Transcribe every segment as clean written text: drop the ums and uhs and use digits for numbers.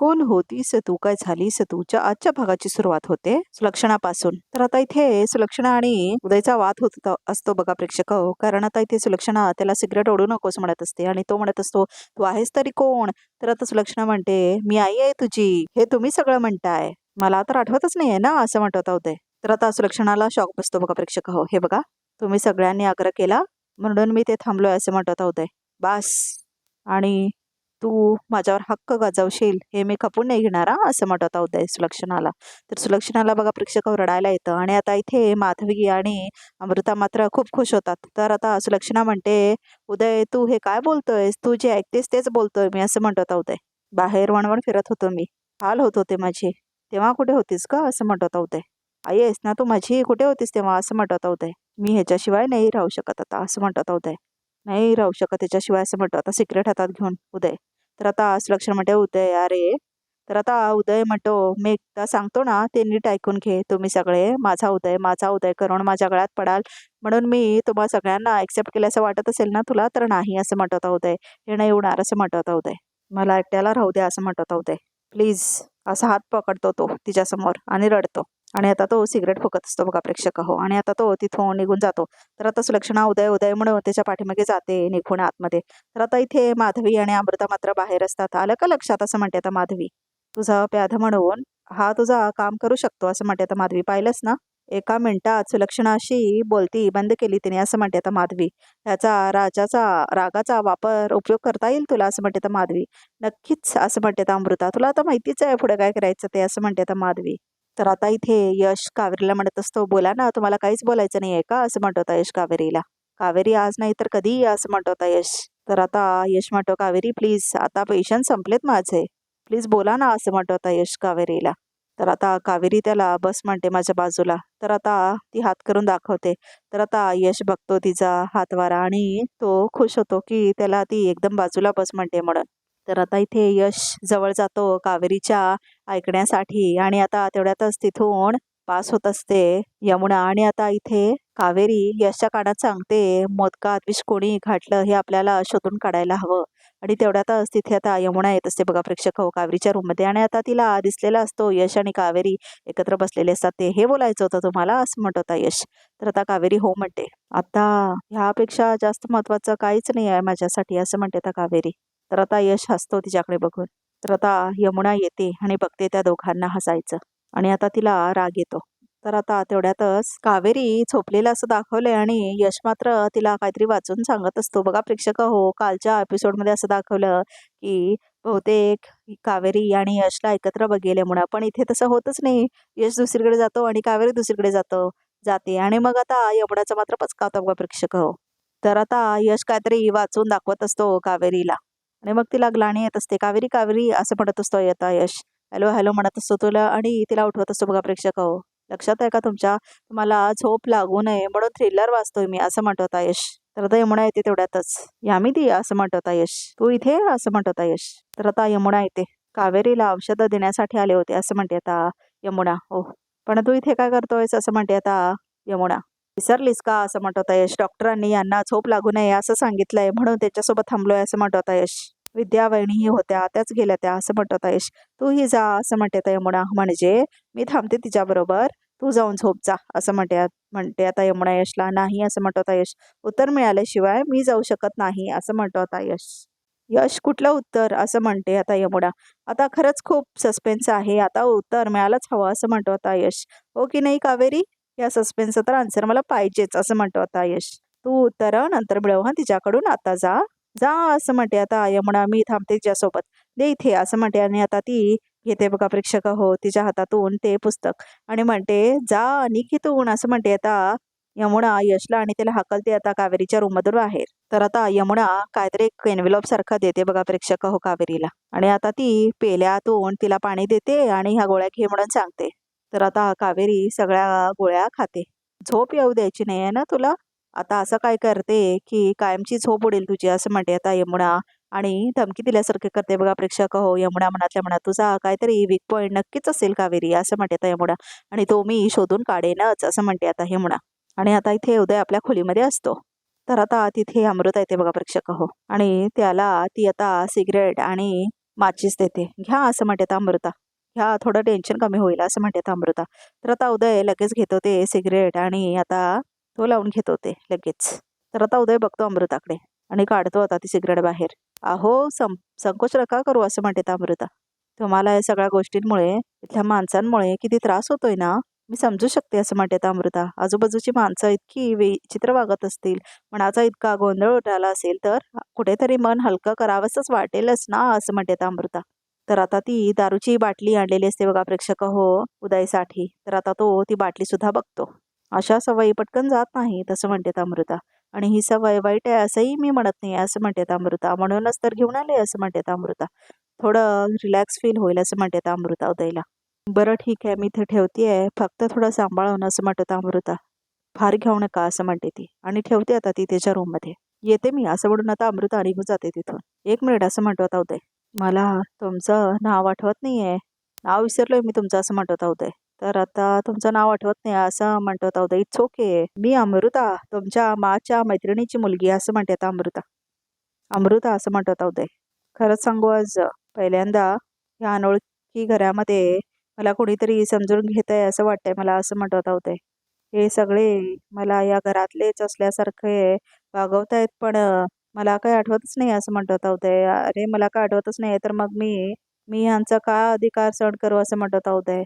कोण होतीस तू, काय झालीस तूच्या आजच्या भागाची सुरुवात होते सुलक्षणापासून. तर आता इथे सुलक्षणा आणि उदयचा वाद असतो बघा प्रेक्षक हो. कारण आता इथे सुलक्षणा त्याला सिगरेट ओढू नकोस म्हणत असते आणि तो म्हणत असतो तू आहेस तरी कोण. तर आता सुलक्षणा म्हणते मी आई आहे तुझी, हे तुम्ही सगळं म्हणताय, मला तर आठवतच नाहीये ना, असं म्हणत होता उदय. तर आता सुलक्षणाला शॉक बसतो बघा प्रेक्षक हो. हे बघा तुम्ही सगळ्यांनी आग्रह केला म्हणून मी ते थांबलोय, असं म्हणत होता उदय. बास, आणि तू माझ्यावर हक्क गाजवशील हे मी खपून नाही घेणार हा, असं म्हणत होता उदय सुलक्षणाला. तर सुलक्षणाला बघा प्रेक्षकावर रडायला येतं आणि आता इथे माधवी आणि अमृता मात्र खूप खुश होतात. तर आता सुलक्षणा म्हणते उदय तू हे काय बोलतोयस, तू जे ऐकतेस तेच बोलतोय मी, असं म्हणत होता उदय. बाहेर वणवण फिरत होतो मी, हाल होत होते माझे, तेव्हा कुठे होतीस का, असं म्हणत होता उदय. आई आहेस ना तू माझी, कुठे होतीस तेव्हा, असं म्हणत होता उदय. मी ह्याच्याशिवाय नाही राहू शकत आता, असं म्हणत होता उदय. नाही राहू शकत त्याच्याशिवाय, असं म्हणतो आता सिगरेट हातात घेऊन उदय. तर आता सुलक्षणा म्हणते उदय अरे. तर आता उदय म्हणतो मी एकदा सांगतो ना ते नीट ऐकून घे, तुम्ही सगळे माझा उदय करून माझ्या गळ्यात पडाल म्हणून मी तुम्हा सगळ्यांना ऍक्सेप्ट केलं असं वाटत असेल ना तुला, तर नाही, असं म्हणत होता उदय. हे नाही होणार, असं म्हणत होता उदय. मला एकट्याला राहू द्या, असं म्हणत होता उदय. प्लीज, असा हात पकडतो तो तिच्यासमोर आणि रडतो. आणि आता तो सिगरेट फुकत असतो बघा प्रेक्षक हो. आणि आता तो तिथून निघून जातो. तर आता सुलक्षणा उदय उदय म्हणून त्याच्या पाठीमागे जाते निघून आतमध्ये. तर आता इथे माधवी आणि अमृता मात्र बाहेर असतात. आलं का लक्षात, असं म्हणते आता माधवी. तुझा प्याध म्हणून हा तुझा काम करू शकतो, असं म्हणते आता माधवी. पाहिलंस ना, एका मिनिटात सुलक्षणाशी बोलती बंद केली तिने, असं म्हणते आता माधवी. ह्याचा रागाचा वापर उपयोग करता येईल तुला, असं म्हणते आता माधवी. नक्कीच, असं म्हणते आता अमृता. तुला आता माहितीच आहे पुढे काय करायचं ते, असं म्हणते आता माधवी. तर आता इथे यश कावेरीला म्हणत असतो बोला ना, तुम्हाला काहीच बोलायचं नाहीये का, असं म्हणत होता यश कावेरीला. कावेरी आज नाही तर कधी, असं म्हणत होता यश. तर आता यश म्हणतो कावेरी प्लीज, आता पेशन्स संपलेत माझे, प्लीज बोला ना, असं म्हणत होता यश कावेरीला. तर आता कावेरी त्याला बस म्हणते माझ्या बाजूला. तर आता ती हात करून दाखवते. तर आता यश बघतो तिचा हातवारा आणि तो खुश होतो की त्याला ती एकदम बाजूला बस म्हणते म्हणून. तर आता इथे यश जवळ जातो कावेरीच्या ऐकण्यासाठी आणि आता तेवढ्यातच तिथून पास होत असते यमुना. आणि आता इथे कावेरी यशच्या कानात सांगते मोदकात विष कोणी घातलं हे आपल्याला शोधून काढायला हवं. आणि तेवढ्यातच तिथे आता यमुना येत असते बघा प्रेक्षक हो कावेरीच्या रूम मध्ये. आणि आता तिला दिसलेला असतो यश आणि कावेरी एकत्र बसलेले असतात. ते हे बोलायचं होतं तुम्हाला, असं म्हणत होता यश. तर आता कावेरी हो म्हणते. आता ह्यापेक्षा जास्त महत्वाचं काहीच नाही आहे माझ्यासाठी, असं म्हणते आता कावेरी. तर आता यश हसतो तिच्याकडे बघून. तर आता यमुना येते आणि बघते त्या दोघांना हसायचं आणि आता तिला राग येतो. तर आता तेवढ्यातच कावेरी झोपलेलं असं दाखवलंय आणि यश मात्र तिला काहीतरी वाचून सांगत असतो बघा प्रेक्षक हो. कालच्या एपिसोडमध्ये असं दाखवलं की बहुतेक कावेरी आणि यशला एकत्र बघेल यमुना, पण इथे तसं होतच नाही. यश दुसरीकडे जातो आणि कावेरी दुसरीकडे जाते आणि मग आता यमुनाचा मात्र पचकावतो बघा प्रेक्षक हो. तर आता यश काहीतरी वाचून दाखवत असतो कावेरीला आणि मग तिला ग्लानी येत असते. कावेरी कावेरी असं म्हणत असतो येता यश. हॅलो हॅलो म्हणत असतो तुला आणि तिला उठवत असतो बघा प्रेक्षक हो. लक्षात आहे का तुमच्या, तुम्हाला झोप लागू नये म्हणून थ्रिलर वाचतोय मी, असं म्हणत होता यश. तर आता यमुना येते तेवढ्यातच. यामिती, असं म्हणत होता यश. तू इथे, असं म्हणत होता यश. तर आता यमुना येते. कावेरीला औषधं देण्यासाठी आले होते, असं म्हणते आता यमुना. हो, पण तू इथे काय करतोयस, असं म्हणते आता यमुना. विसरलीस का, असं म्हणत होता यश. डॉक्टरांनी यांना झोप लागू नये असं सांगितलंय म्हणून त्याच्यासोबत थांबलोय, असं म्हणत होता यश. विद्या वहिनीही होत्या, त्याच गेल्या त्या, असं म्हणत होता यश. तूही जा, असं म्हणते आता यमुना. म्हणजे मी थांबते तिच्याबरोबर, तू जाऊन झोप जा, असं म्हणते आता यमुना यशला. नाही, असं म्हणत होता यश. उत्तर मिळाल्याशिवाय मी जाऊ शकत नाही, असं म्हणत होता यश. यश कुठलं उत्तर, असं म्हणते आता यमुना. आता खरंच खूप सस्पेन्स आहे, आता उत्तर मिळालंच हवं, असं म्हणतो आता यश. हो की नाही कावेरी, या सस्पेन्सचं तर आन्सर मला पाहिजेच, असं म्हणतो आता यश. तू उत्तर नंतर मिळव हा तिच्याकडून, आता जा जा, असं म्हणते आता यमुना. मी थांबते तिच्यासोबत, दे इथे, असं म्हणते. आणि आता ती घेते बघा प्रेक्षक हो तिच्या हातातून ते पुस्तक आणि म्हणते जा निकितून, असं म्हणते आता यमुना यशला. आणि त्याला हाकलते आता कावेरीच्या रूम मधून बाहेर. तर आता यमुना काहीतरी एक एनव्हलप सारखं देते बघा प्रेक्षक हो कावेरीला. आणि आता ती पेल्यातून तिला पाणी देते आणि ह्या गोळ्या घे म्हणून सांगते. तर आता कावेरी सगळ्या गोळ्या खाते. झोप येऊ द्यायची नाही आहे ना तुला, आता असं काय करते की कायमची झोप उडेल तुझी, असं म्हणते आता यमुना. आणि धमकी दिल्यासारखे करते बघा प्रेक्षक हो यमुना. मनातल्या मनात तुझा काहीतरी वीक पॉईंट नक्कीच असेल कावेरी, असं म्हणते आता यमुना. आणि तो मी शोधून काढेनच, असं म्हणते आता यमुना. आणि आता इथे उदय आपल्या खोलीमध्ये असतो. तर आता तिथे अमृता येते बघा प्रेक्षक हो. आणि त्याला ती आता सिगरेट आणि माचीस देते. घ्या असं म्हणते आता अमृता. घ्या, थोडं टेन्शन कमी होईल असं म्हणते आता अमृता. तर आता उदय लगेच घेतो ते सिगरेट आणि आता तो लावून घेतो ते लगेच. तर आता उदय बघतो अमृताकडे आणि काढतो आता ती सिगरेट बाहेर. अहो संकोच नका करू असं म्हणते आता अमृता. तुम्हाला या सगळ्या गोष्टींमुळे, इथल्या माणसांमुळे किती त्रास होतोय ना, मी समजू शकते असं म्हणते आता अमृता. आजूबाजूची माणसं इतकी विचित्र वागत असतील, मनाचा इतका गोंधळ उडाला असेल तर कुठेतरी मन हलकं करावंसच वाटेलच ना असं म्हणते आता अमृता. तर आता ती दारूची बाटली आणलेली असते बघा प्रेक्षक हो, उदयसाठी. तर आता तो ती बाटली सुद्धा बघतो. अशा सवयी पटकन जात नाही तसं म्हणते आता अमृता. आणि ही सवय वाईट आहे असंही मी म्हणत नाही असं म्हणते आता अमृता. म्हणूनच तर घेऊन आले असं म्हणते आता अमृता. थोडं रिलॅक्स फील होईल असं म्हणते आता अमृता उदयला. बरं ठीक आहे, मी इथे ठेवतेय, फक्त थोडं सांभाळून असं म्हणते आता अमृता. फार घेऊ नका असं म्हणते ती आणि ठेवते आता ती त्याच्या रूममध्ये. येते मी असं म्हणून आता अमृता निघून जाते तिथून. 1 मिनिट असं म्हणतो आता उदय. मला तुमचं नाव आठवत नाहीये. नाव विसरलोय मी तुमचं असं म्हणतो आता उदय. तर आता तुमचं नाव आठवत नाही असं म्हणतो आता उदय. It's okay. मी अमृता, तुमच्या माच्या मैत्रिणीची मुलगी असं म्हणते आता अमृता. अमृता असं म्हणतो आता उदय. खरंच सांगू आज पहिल्यांदा ह्या अनोळखी घरामध्ये मला कोणीतरी समजून घेतंय असं वाटतंय मला असं म्हणतो आता उदय. हे सगळे मला या घरातलेच असल्यासारखे वागवतायत पण मला काही आठवतच नाही असं म्हणतो आता उदय. अरे मला काय आठवतच नाही तर मग मी मी ह्यांचा का अधिकार सहन करू असं म्हणतो आता उदय.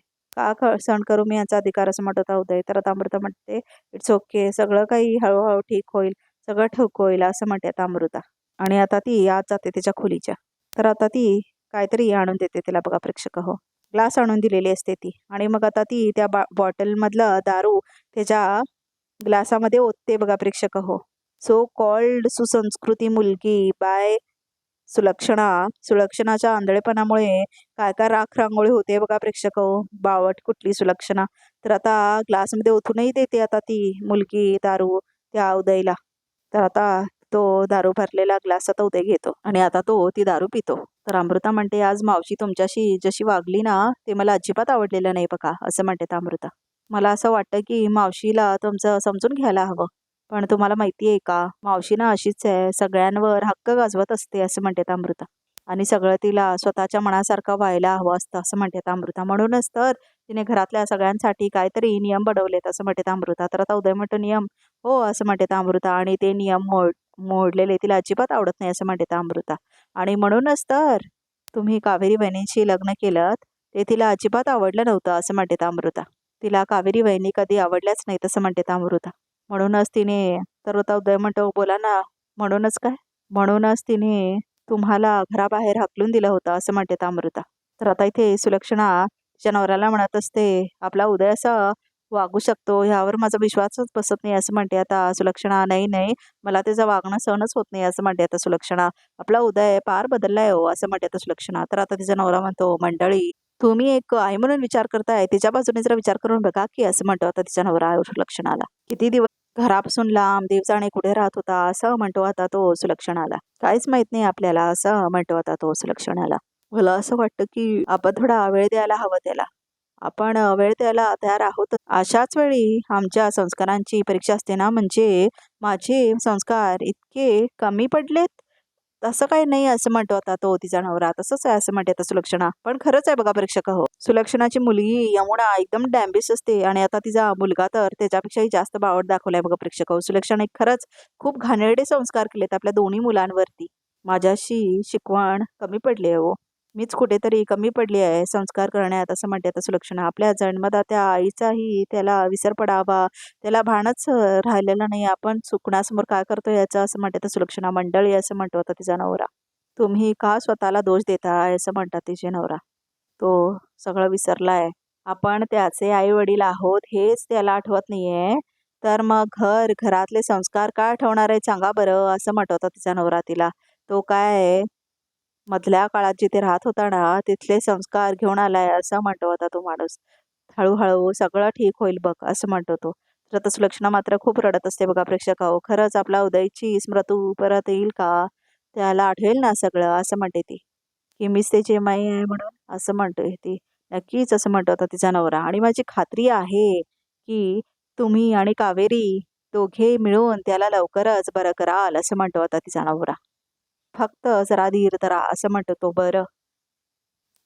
सहन करू मी यांचा अधिकार असं म्हणतो आता उदय. तर आता अमृता म्हणते इट्स ओके, सगळं काही हळूहळू ठीक होईल, सगळं ठीक होईल असं म्हणते आता अमृता. आणि आता ती आत जाते तिच्या खोलीच्या. तर आता ती काहीतरी आणून देते तिला बघा प्रेक्षक हो. ग्लास आणून दिलेली असते ती आणि मग आता ती त्या बॉटलमधलं दारू त्याच्या ग्लासामध्ये ओतते बघा प्रेक्षक हो. सो कॉल्ड सुसंस्कृती मुलगी बाय सुलक्षणा. सुलक्षणाच्या आंधळेपणामुळे काय काय राख रांगोळी होते बघा प्रेक्षक हो. बावट कुठली सुलक्षणा. तर आता ग्लासमध्ये ओतूनही देते आता ती मुलगी दारू त्या उदयला. तर आता तो दारू भरलेला ग्लास आता उदय घेतो आणि आता तो ती दारू पितो. तर अमृता म्हणते आज मावशी तुमच्याशी जशी वागली ना ते मला अजिबात आवडलेलं नाही बघा असं म्हणते आता अमृता. मला असं वाटतं की मावशीला तुमचं समजून घ्यायला हवं. पण तुम्हाला माहिती आहे का, मावशी ना अशीच आहे, सगळ्यांवर हक्क गाजवत असते असं म्हणते आता अमृता. आणि सगळं तिला स्वतःच्या मनासारखं व्हायला हवं असतं असं म्हणते आता अमृता. म्हणूनच तर तिने घरातल्या सगळ्यांसाठी काहीतरी नियम बनवलेत असं म्हणते आता अमृता. तर आता उदय म्हणतो नियम हो असं म्हणते आता अमृता. आणि ते नियम मोडलेले तिला अजिबात आवडत नाही असं म्हणते आता अमृता. आणि म्हणूनच तर तुम्ही कावेरी वहिनींशी लग्न केलं ते तिला अजिबात आवडलं नव्हतं असं म्हणते आता अमृता. तिला कावेरी वहिनी कधी आवडल्याच नाही तसं म्हणते आता अमृता. म्हणूनच तिने तर आता उदय म्हणतो बोला ना. म्हणूनच काय? म्हणूनच तिने तुम्हाला घराबाहेर हाकलून दिलं होतं असं म्हणते आता अमृता. तर आता इथे सुलक्षणा तिच्या नवऱ्याला म्हणत असते आपला उदय असा वागू शकतो ह्यावर माझा विश्वासच बसत नाही असं म्हणते आता सुलक्षणा. नाही नाही, मला त्याचं वागणं सहनच होत नाही असं म्हणते आता सुलक्षणा. आपला उदय फार बदललाय हो असं म्हणते आता सुलक्षणा. तर आता तिचा नवरा म्हणतो मंडळी तुम्ही एक आई म्हणून विचार करताय, तिच्या बाजूने जरा विचार करून बघा की असं म्हणतो आता तिच्या नवरा सुलक्षणाला. किती दिवस घरापासून लांब देव जाणे कुठे राहत होता असं म्हणतो आता तो सुलक्षणाला. काहीच माहित नाही आपल्याला असं म्हणतो आता तो सुलक्षणाला. मला असं वाटतं की आपण थोडा वेळ द्यायला हवं त्याला. आपण वेळ द्यायला तयार आहोत. अशाच वेळी आमच्या संस्कारांची परीक्षा असते ना, म्हणजे माझे संस्कार इतके कमी पडलेत तसं काही नाही असं म्हणतो आता तो तिचा नवरा. तसंच आहे असं म्हणते आता सुलक्षणा. पण खरंच आहे बघा प्रेक्षक हो, सुलक्षणाची मुलगी यमुना एकदम डॅम्बिस असते आणि आता तिचा मुलगा तर त्याच्यापेक्षाही जास्त बावट दाखवलाय बघा प्रेक्षक हो. सुलक्षणाने खरंच खूप घाणेरडे संस्कार केलेत आपल्या दोन्ही मुलांवरती. माझ्याशी शिकवण कमी पडली आहे हो. मीच कुठेतरी कमी पडली आहे संस्कार करण्यात असं म्हणते आता सुलक्षणा. आपल्या जन्मदात्या आईचाही त्याला विसर पडावा, त्याला भानच राहिलेलं नाही. आपण चुकण्यासमोर काय करतो याचं असं म्हणते तर सुलक्षणा. मंडळी असं म्हणतो आता तिचा नवरा. तुम्ही का स्वतःला दोष देताय असं म्हणतात तिचे नवरा. तो सगळं विसरलाय. आपण त्याचे आई वडील आहोत हेच त्याला आठवत नाहीये. तर मग घरातले संस्कार काय आठवणार आहे सांगा बरं असं म्हणतो आता तिचा नवरा तिला. तो काय मधल्या काळात जिथे राहत होता ना तिथले संस्कार घेऊन आलाय असं म्हणतो आता तो माणूस. हळूहळू सगळं ठीक होईल बघ असं म्हणतो तो. तर आता सुलक्षणा मात्र खूप रडत असते बघा प्रेक्षकाहो. खरंच आपला उदयची स्मृती परत येईल का? त्याला आठवेल ना सगळं असं म्हणते ती. की मीच त्याची माई आहे म्हणून असं म्हणतोय ती. नक्कीच असं म्हणतो आता तिचा नवरा. आणि माझी खात्री आहे की तुम्ही आणि कावेरी दोघे मिळून त्याला लवकरच बरं कराल असं म्हणतो आता तिचा नवरा. फक्त जरा धीर धरा असं म्हणतो तो. बरं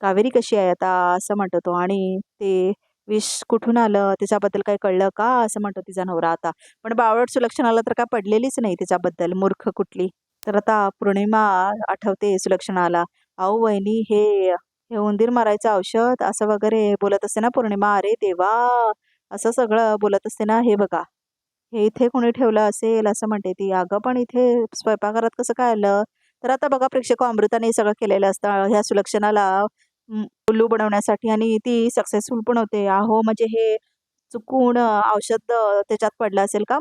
कावेरी कशी आहे आता असं म्हणतो तो. आणि ते विष कुठून आलं त्याच्याबद्दल काही कळलं का असं म्हणतो तिचा नवरा आता. पण बावळट सुलक्षणाला तर काय पडलेलीच नाही त्याच्याबद्दल, मूर्ख कुठली. तर आता पौर्णिमा आठवते सुलक्षणाला. अहो वहिनी हे हे उंदीर मारायचं औषध असं वगैरे बोलत असते ना पौर्णिमा. अरे देवा, असं सगळं बोलत असते ना. हे बघा, हे इथे कोणी ठेवलं असेल असं म्हणते ती. अगं पण इथे स्वयंपाकघरात कसं काय आलं? तर आता बघा प्रेक्षक, अमृताने हे सगळं केलेलं असतं ह्या सुलक्षणाला उल्लू बनवण्यासाठी, आणि ती सक्सेसफुल पण होते. अहो म्हणजे हे चुकून औषध त्याच्यात पडलं असेल का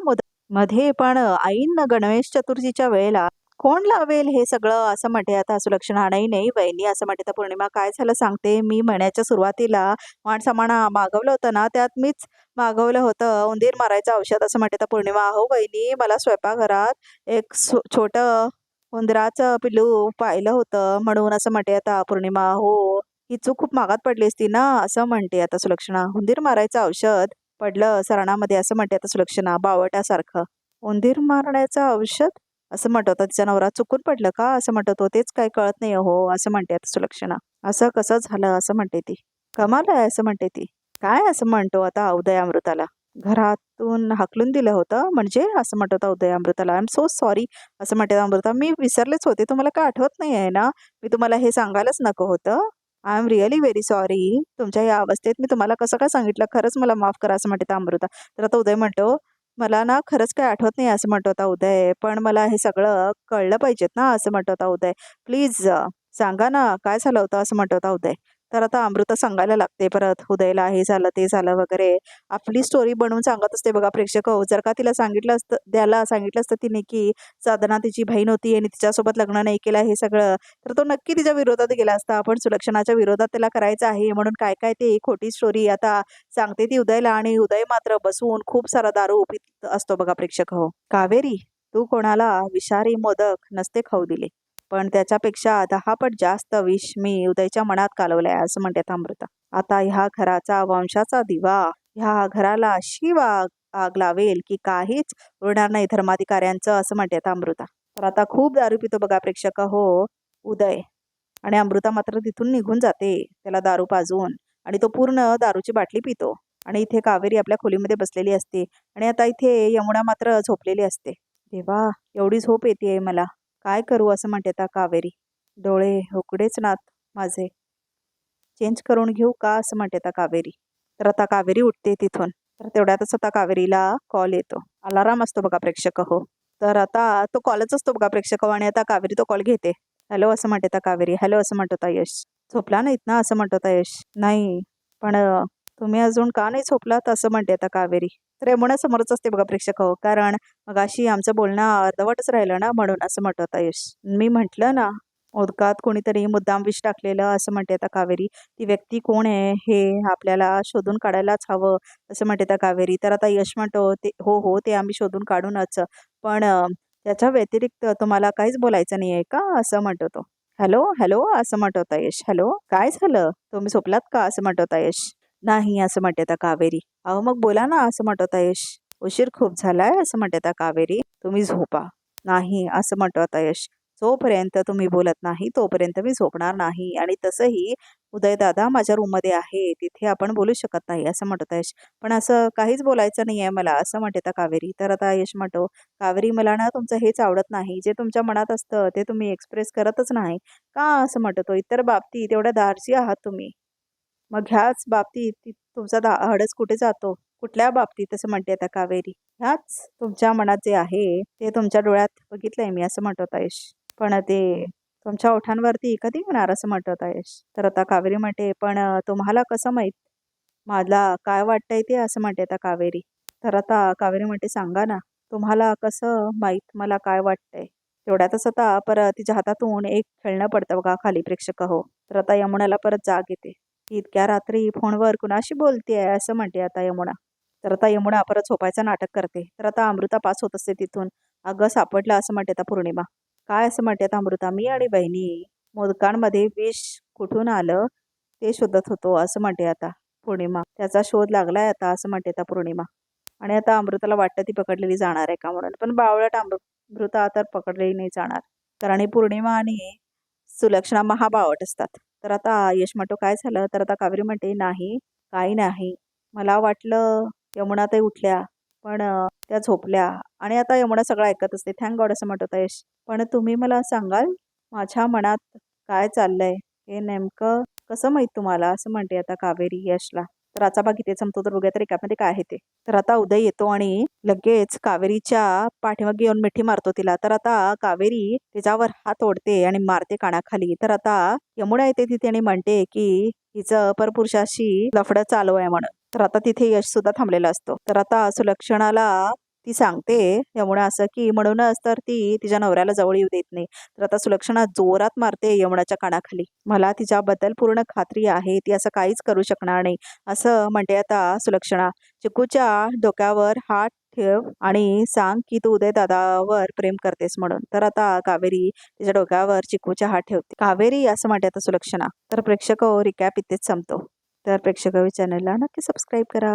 मध्ये. पण ऐन गणेश चतुर्थीच्या वेळेला कोण लावेल हे सगळं असं म्हणते आता सुलक्षणा. नाही नाही वहिनी असं म्हणते तर पौर्णिमा. काय झालं सांगते मी. महिन्याच्या सुरुवातीला माणसामाना मागवलं होतं ना, त्यात मीच मागवलं होतं उंदीर मारायचं औषध असं म्हणते तर पौर्णिमा. हो वहिनी, मला स्वयंपाकघरात एक छोटं उंदराचं पिल्लू पाहिलं होतं म्हणून असं म्हणते आता पौर्णिमा. हो, ही चूक खूप महागात पडली असती ना असं म्हणते आता सुलक्षणा. उंदीर मारायचं औषध पडलं सराणामध्ये असं म्हणते आता सुलक्षणा बावटासारखं. उंदीर मारण्याचं औषध असं म्हणत होता तिचा नवरा. चुकून पडलं का असं म्हणत होतो. तेच काय कळत नाही हो असं म्हणते आता सुलक्षणा. असं कसं झालं असं म्हणते ती. कमाल आहे असं म्हणते ती. काय असं म्हणतो आता उदय अमृताला. घरातून हाकलून दिलं होतं म्हणजे असं म्हणत होता उदय अमृताला. आय एम सो सॉरी असं म्हणते अमृता. मी विसरलेच होते, तुम्हाला काय आठवत नाही आहे ना. मी तुम्हाला हे सांगायलाच नको होतं. I am really very sorry. तुमच्या या अवस्थेत मी तुम्हाला कसं काय सांगितलं, खरंच मला माफ करा असं म्हणते अमृता. तर आता उदय म्हणतो, मला ना खरंच काय आठवत नाही असं म्हणत होता उदय. पण मला हे सगळं कळलं पाहिजेत ना असं म्हणत होता उदय. प्लीज सांगा ना काय झालं होतं असं म्हणत होता उदय. तर आता अमृता सांगायला लागते परत उदयला. हे झालं ते झालं वगैरे आपली स्टोरी बनवून सांगत असते बघा प्रेक्षक. जर का तिला सांगितलं असतं, द्यायला सांगितलं असतं तिने की साधना तिची बहीण होती आणि तिच्यासोबत लग्न नाही केलं हे सगळं, तर तो नक्की तिच्या विरोधात गेला असता. आपण सुलक्षणाच्या विरोधात त्याला करायचं आहे म्हणून काय काय ते खोटी स्टोरी आता सांगते ती उदयला. आणि उदय मात्र बसून खूप सारा दारू पित असतो बघा प्रेक्षक. हो कावेरी, तू कोणाला विषारी मोदक नसते खाऊ दिले, पण त्याच्यापेक्षा 10 पट जास्त विष मी उदयच्या मनात कालवलंय असं म्हणतात अमृता. आता ह्या घराचा वंशाचा दिवा ह्या घराला अशी आग लावेल की काहीच उरणार नाही धर्माधिकाऱ्यांचं असं म्हणतात अमृता. तर आता खूप दारू पितो बघा प्रेक्षक हो उदय. आणि अमृता मात्र तिथून निघून जाते त्याला दारू पाजून. आणि तो पूर्ण दारूची बाटली पितो. आणि इथे कावेरी आपल्या खोलीमध्ये बसलेली असते. आणि आता इथे यमुना मात्र झोपलेली असते. देवा, एवढी झोप येते मला, काय करू असं म्हणते आता कावेरी. डोळे उघडेच नात माझे, चेंज करून घेऊ का असं म्हणते आता कावेरी. तर आता कावेरी उठते तिथून. तर तेवढ्यातच आता कावेरीला कॉल येतो. अलाराम असतो बघा प्रेक्षक हो. तर आता तो कॉलच असतो बघा प्रेक्षक. आणि आता कावेरी तो कॉल घेते. हॅलो असं म्हणते आता कावेरी. हॅलो असं म्हणत होता यश. झोपला नाहीत ना असं म्हणत होता यश. नाही, पण तुम्ही अजून का नाही झोपलात असं म्हणते आता कावेरी. तर यमुना समोरच असते बघा प्रेक्षक हो. कारण मगाशी आमचं बोलणं अर्धवटच राहिलं ना म्हणून असं म्हणत होता यश. मी म्हटलं ना उदकात कोणीतरी मुद्दाम विष टाकलेलं असं म्हणते आता कावेरी. ती व्यक्ती कोण आहे हे आपल्याला शोधून काढायलाच हवं असं म्हणते आता कावेरी. तर आता यश म्हणतो ते हो हो ते आम्ही शोधून काढूनच, पण त्याच्या व्यतिरिक्त तुम्हाला काहीच बोलायचं नाही आहे का असं म्हणतो तो. हॅलो हॅलो असं म्हणत होता यश. हॅलो काय झालं, तुम्ही झोपलात का असं म्हणत होता यश. नाही असं म्हणते आता कावेरी. अहो मग बोला ना असं म्हणत होता यश. उशीर खूप झालाय असं म्हणते आता कावेरी. तुम्ही झोपा. नाही असं म्हणतो आता यश. जोपर्यंत तुम्ही बोलत नाही तोपर्यंत मी झोपणार नाही. आणि तसंही उदयदादा माझ्या रूममध्ये आहे, तिथे आपण बोलू शकत नाही असं म्हणत यश. पण असं काहीच बोलायचं नाही आहे मला असं म्हणते आता कावेरी. तर आता यश म्हणतो, कावेरी मला ना तुमचं हेच आवडत नाही. जे तुमच्या मनात असतं ते तुम्ही एक्सप्रेस करतच नाही का असं म्हणतो. इतर बाबतीत एवढ्या धाडसी आहात तुम्ही, मग ह्याच बाबतीत तुमचा धाडस कुठे जातो, कुठल्या बाबतीत असं म्हणते आता कावेरी. ह्याच तुमच्या मनात जे आहे ते तुमच्या डोळ्यात बघितलंय मी असं म्हणत होता यश. पण ते तुमच्या ओठांवरती कधी होणार असं म्हणत होता यश. तर आता कावेरी म्हणते, पण तुम्हाला कसं माहीत मला काय वाटतंय ते असं म्हणते आता कावेरी. तर आता कावेरी म्हणते, सांगा ना तुम्हाला कसं माहीत मला काय वाटतंय. तेवढ्यातच आता परत तिच्या हातातून एक खेळणं पडतं बघा खाली प्रेक्षक हो. तर आता यमुनाला परत जाग येते. इतक्या रात्री फोनवर कुणाशी बोलतेय असं म्हणते आता यमुना. तर आता यमुना परत झोपायचं नाटक करते. तर आता अमृता पास होत असते तिथून. अगं सापडलं असं म्हणते आता पौर्णिमा. काय असं म्हणते आता अमृता. मी आणि बहिणी मोदकांमध्ये विष कुठून आलं ते शोधत होतो असं म्हणते आता पौर्णिमा. त्याचा शोध लागलाय आता असं म्हणते आता पौर्णिमा. आणि आता अमृताला वाटतं ती पकडलेली जाणार आहे का म्हणून, पण बावळट अमृता तर पकडलेली नाही जाणार. कारण पौर्णिमा आणि सुलक्षणा महाबावट असतात. तर आता यश म्हणतो काय झालं? तर आता कावेरी म्हणते नाही काही नाही. मला वाटलं यमुनाताई उठल्या पण त्या झोपल्या आणि आता यमुना सगळं ऐकत असते. थँक गॉड असं म्हणत होता यश. पण तुम्ही मला सांगाल माझ्या मनात काय चाललंय? हे नेमकं कसं माहीत तुम्हाला? असं म्हणते आता कावेरी यशला. तर आजचा भाग इथे संपतो तर बघूया तर रिकॅपमध्ये काय आहे ते. तर आता उदय येतो आणि लगेच कावेरीच्या पाठीमागे येऊन मिठी मारतो तिला. तर आता कावेरी तिच्यावर हात ओढते आणि मारते कानाखाली. तर आता यमुना येते तिथे आणि म्हणते की हिचं परपुरुषाशी लफडं चालू आहे म्हणून. तर आता तिथे यश सुद्धा थांबलेला असतो. तर आता सुलक्षणाला ती सांगते यमुना असं की म्हणूनच तर ती तिच्या नवऱ्याला जवळ येऊ देत नाही. तर आता सुलक्षणा जोरात मारते यमुनाच्या कानाखाली. मला तिच्याबद्दल पूर्ण खात्री आहे. ती असं काहीच करू शकणार नाही. असं म्हणते आता सुलक्षणा. चिकूच्या डोक्यावर हात ठेव आणि सांग की तू उदय दादावर प्रेम करतेस म्हणून. तर आता कावेरी तिच्या डोक्यावर चिकूचा हात ठेवते. कावेरी असं म्हणते आता सुलक्षणा. तर प्रेक्षक रिकॅप इथेच संपतो. तर प्रेक्षक चॅनलला नक्की सबस्क्राईब करा.